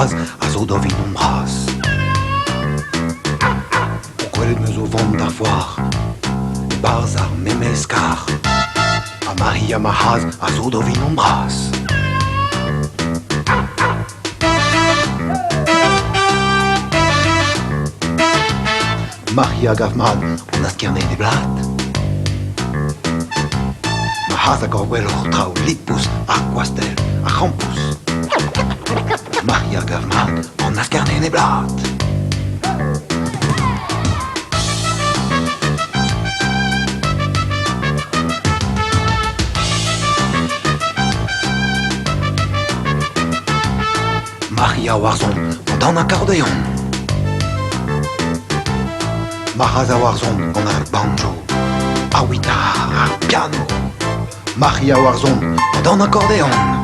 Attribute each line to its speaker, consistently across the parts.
Speaker 1: mahaz, a zo da vin un bras. O kwelet meus o vant d'ar foar, e barz ar memez kar. A Maria mahaz, a zo da vin un bras. Maria gav mat, on a skerne de blat. Mahaz a gorwelloc'h traoù lipous ar gwastel a krampous. Maria gav mat, on a skerne de blat. Maria warzon, on an accordéon. Mahaz a warzon, on a banjo, a witar, a piano. Maria warzon, on an accordéon.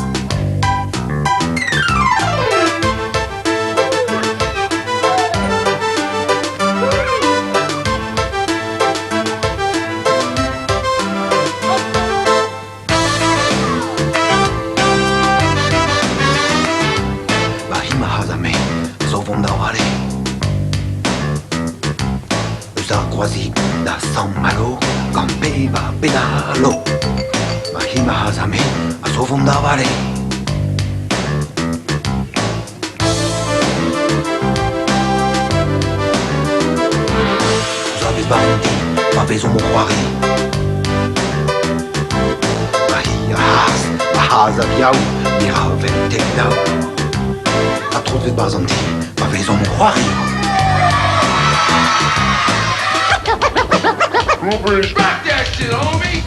Speaker 1: Da San Malo, campeva pedalo. Mahima hazame, a so vont da vale. Zavis bandi, ma vezon mo croire. Mahia has, mahaz a biaou, mira vente dao. A trouvé bazanti, ma vezon mo croire.
Speaker 2: Smack that shit, homie!